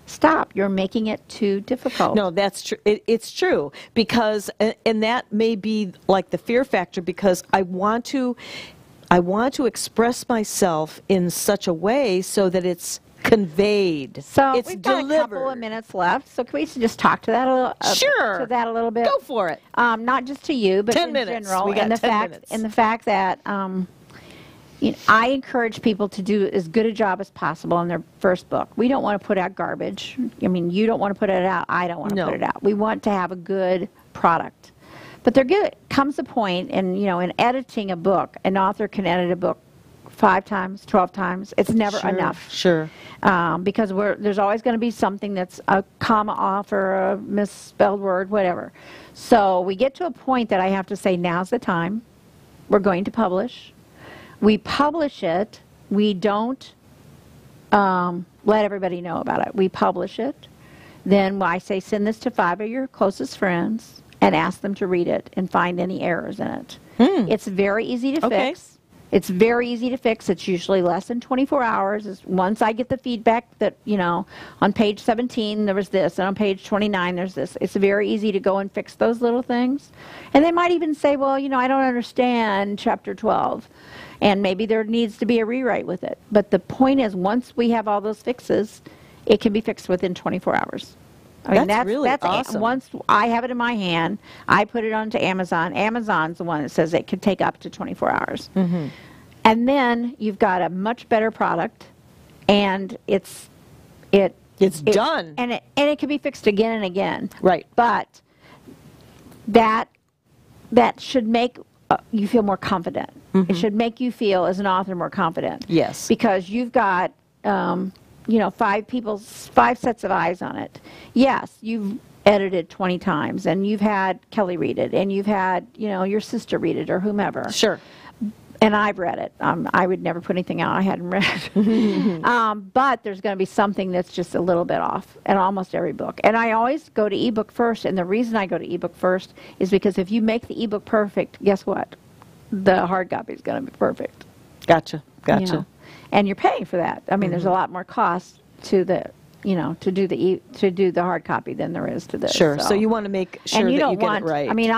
Stop. You're making it too difficult. No, that's true. It's true, because, and that may be like the fear factor, because I want to express myself in such a way so that it's conveyed. So it's we've got a couple of minutes left. So can we just talk to that a little? Sure. To that a little bit. Go for it. Not just to you, but 10 in minutes. general. We got and the 10 fact, minutes. and the fact that I encourage people to do as good a job as possible in their first book. We don't want to put out garbage. I mean, you don't want to put it out. I don't want to put it out. We want to have a good product. But there comes a point, in editing a book, an author can edit a book 5 times, 12 times. It's never enough. Sure. Because there's always going to be something that's a comma off or a misspelled word, whatever. So we get to a point that I have to say, now's the time. We're going to publish. We publish it. We don't let everybody know about it. We publish it. Then I say, send this to 5 of your closest friends and ask them to read it and find any errors in it. It's very easy to fix. It's very easy to fix. It's usually less than 24 hours. Once I get the feedback that, on page 17 there was this, and on page 29 there's this. It's very easy to go and fix those little things. And they might even say, well, I don't understand chapter 12. And maybe there needs to be a rewrite with it. But the point is, once we have all those fixes, it can be fixed within 24 hours. I mean, that's really awesome. Once I have it in my hand, I put it onto Amazon. Amazon's the one that says it could take up to 24 hours. Mm-hmm. And then you've got a much better product, and it's done. And it can be fixed again and again. Right. But that should make you feel more confident. Mm-hmm. It should make you feel, as an author, more confident. Yes. Because you've got 5 sets of eyes on it. Yes, you've edited 20 times, and you've had Kelly read it, and you've had your sister read it, or whomever. Sure. And I've read it. I would never put anything out I hadn't read. But there's going to be something that's just a little bit off in almost every book. And I always go to ebook first. And the reason I go to ebook first is because if you make the ebook perfect, guess what? The hard copy is going to be perfect. Gotcha. And you're paying for that. I mean, there's a lot more cost to the to do the hard copy than there is to this. Sure. So you want to make sure that you get it right. I mean,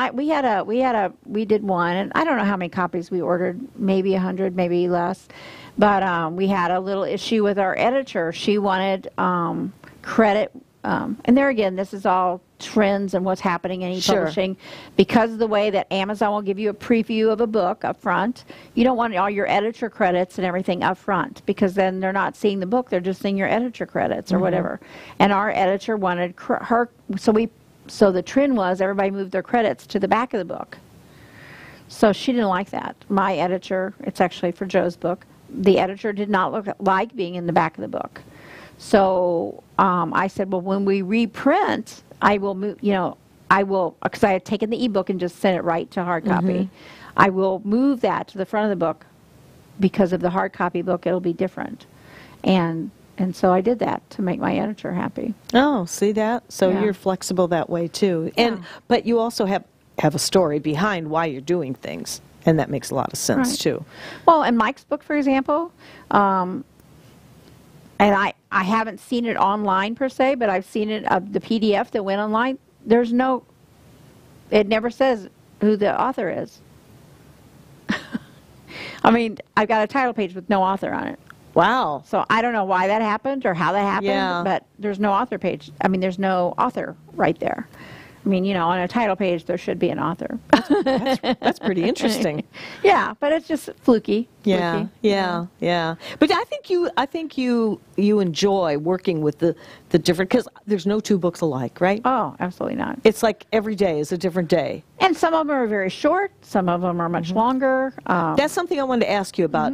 we did one, and I don't know how many copies we ordered, maybe 100, maybe less, but we had a little issue with our editor. She wanted credit, and there again, this is all trends and what's happening in Sure. e-publishing. Because of the way that Amazon will give you a preview of a book up front, you don't want all your editor credits and everything up front, because then they're not seeing the book, they're just seeing your editor credits or whatever. And our editor wanted so the trend was everybody moved their credits to the back of the book. So she didn't like that. My editor, it's actually for Joe's book, the editor did not like being in the back of the book. So I said, well, when we reprint, I will move, because I had taken the ebook and just sent it right to hard copy. I will move that to the front of the book, because of the hard copy book, it'll be different. And so I did that to make my editor happy. Oh, see that? So Yeah. you're flexible that way too. And but you also have a story behind why you're doing things, and that makes a lot of sense Right. too. Well, in Mike's book, for example, and I haven't seen it online per se, but I've seen it, the PDF that went online. It never says who the author is. I mean, I've got a title page with no author on it. Wow. So I don't know why that happened or how that happened, Yeah. but there's no author page. I mean, there's no author right there. I mean, on a title page, there should be an author. That's pretty interesting. Yeah, but it's just fluky. Yeah, fluky. yeah. But I think you enjoy working with the different, because there's no two books alike, right? Oh, absolutely not. It's like every day is a different day. And some of them are very short. Some of them are much longer. That's something I wanted to ask you about.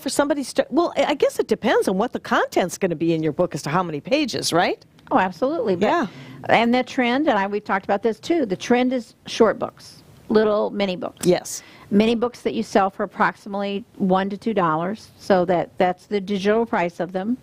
For somebody, well, I guess it depends on what the content's going to be in your book as to how many pages, right? Oh, absolutely. But, Yeah. And the trend, and we've talked about this too, the trend is short books, little mini books. Yes. Mini books that you sell for approximately $1 to $2, so that's the digital price of them.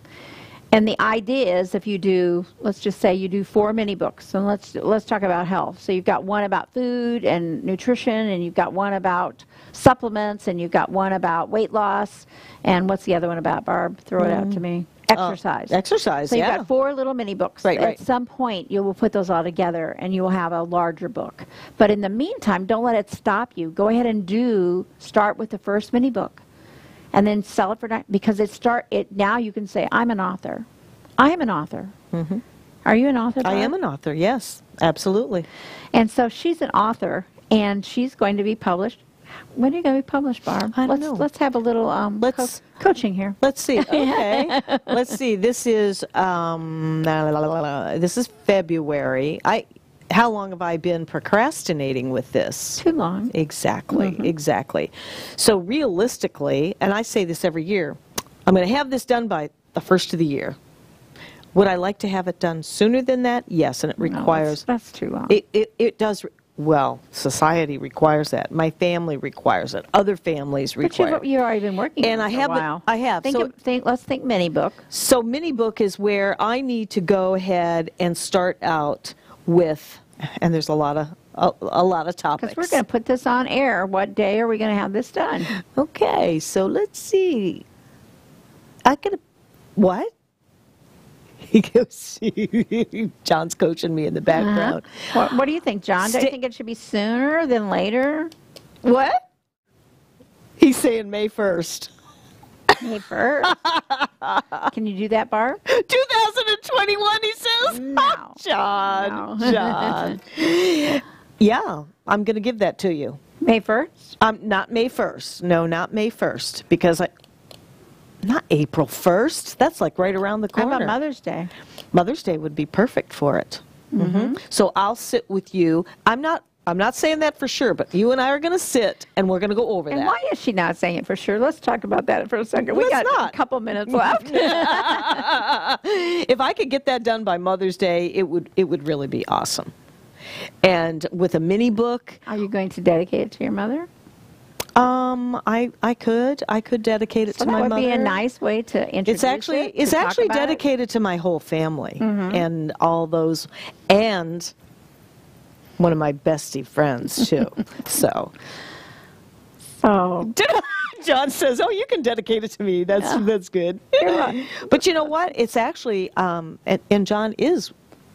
And the idea is, if you do, let's just say you do 4 mini books, and let's talk about health. So you've got one about food and nutrition, and you've got one about supplements, and you've got one about weight loss, and what's the other one about, Barb? Throw it out to me. Exercise. Exercise, So you've yeah. got 4 little mini books. Right. At some point, you will put those all together, and you will have a larger book. But in the meantime, don't let it stop you. Go ahead and start with the first mini book, and then sell it for because now you can say, I'm an author. I am an author. Are you an author, Barb? I am an author, yes, absolutely. And so she's an author, and she's going to be published. When are you going to be published, Barb? I don't know. Let's have a little coaching here. Let's see. Okay. Let's see. This is February. How long have I been procrastinating with this? Too long. Exactly. Exactly. So realistically, and I say this every year, I'm going to have this done by the first of the year. Would I like to have it done sooner than that? Yes, and it requires. No, that's too long. It does. Well, society requires that. My family requires it. Other families require it. But you've already been working And on it for a while. I have. Let's think mini book. So mini book is where I need to go ahead and start out with, and there's a lot of topics. Because we're going to put this on air. What day are we going to have this done? Okay, so let's see. What? He goes, John's coaching me in the background. What do you think, John? Do you think it should be sooner than later? What? He's saying May 1st. May 1st. Can you do that, Barb? 2021, he says. No. John. No. John. Yeah, I'm going to give that to you. May 1st? Not May 1st. No, not May 1st. Because not April 1st. That's like right around the corner. How about Mother's Day? Mother's Day would be perfect for it. So I'll sit with you. I'm not saying that for sure, but you and I are going to sit and we're going to go over that. And why is she not saying it for sure? Let's talk about that for a second. We got a couple minutes left. If I could get that done by Mother's Day, it would really be awesome. And with a mini book. Are you going to dedicate it to your mother? I could dedicate it to my mother. That would be a nice way to introduce It's actually dedicated to my whole family and all those, and one of my bestie friends too. So John says, "Oh, you can dedicate it to me. That's good." But you know what? It's actually, and John is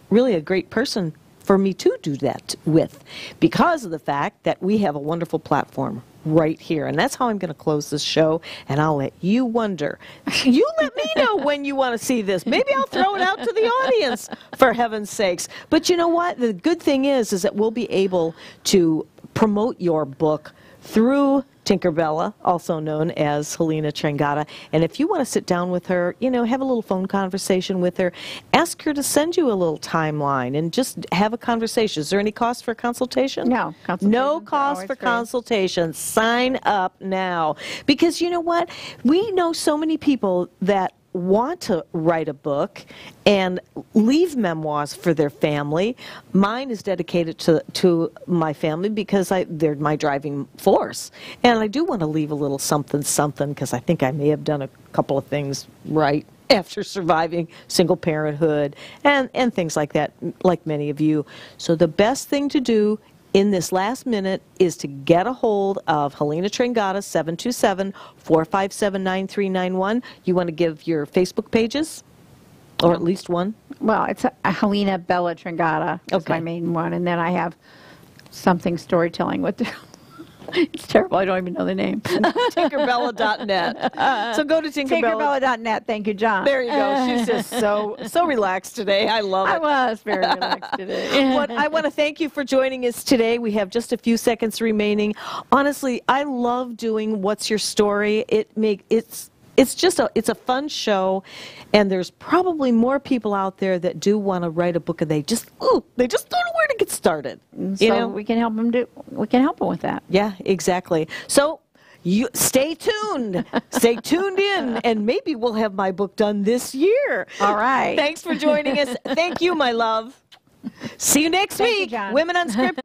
really a great person for me to do that with, because of the fact that we have a wonderful platform right here. And that's how I'm going to close this show, and I'll let you wonder. You let me know when you want to see this. Maybe I'll throw it out to the audience, for heaven's sakes. But you know what? The good thing is that we'll be able to promote your book through Tinkerbella, also known as Helena Trangata. And if you want to sit down with her, you know, have a little phone conversation with her, ask her to send you a little timeline and just have a conversation. Is there any cost for a consultation? No. No cost for consultation. Sign up now. Because you know what? We know so many people that want to write a book and leave memoirs for their family. Mine is dedicated to my family because they're my driving force. And I do want to leave a little something, because I think I may have done a couple of things right after surviving single parenthood and things like that, like many of you. So the best thing to do in this last minute is to get a hold of Helena Trangata, 727-457-9391. You want to give your Facebook pages? Or at least one? Well, it's a Helena Bella Trangata. That's my main one. And then I have something storytelling with the... It's terrible. I don't even know the name. Tinkerbella.net. So go to Tinkerbella.net. Thank you, John. There you go. She's just so relaxed today. I love it. I was very relaxed today. I want to thank you for joining us today. We have just a few seconds remaining. Honestly, I love doing What's Your Story. It's a fun show, and there's probably more people out there that do want to write a book, and they just don't know where to get started. So we can help them with that. Yeah, exactly. So you stay tuned. Stay tuned in, and maybe we'll have my book done this year. All right. Thanks for joining us. Thank you, my love. See you next week. Thank you, John. Women Unscripted.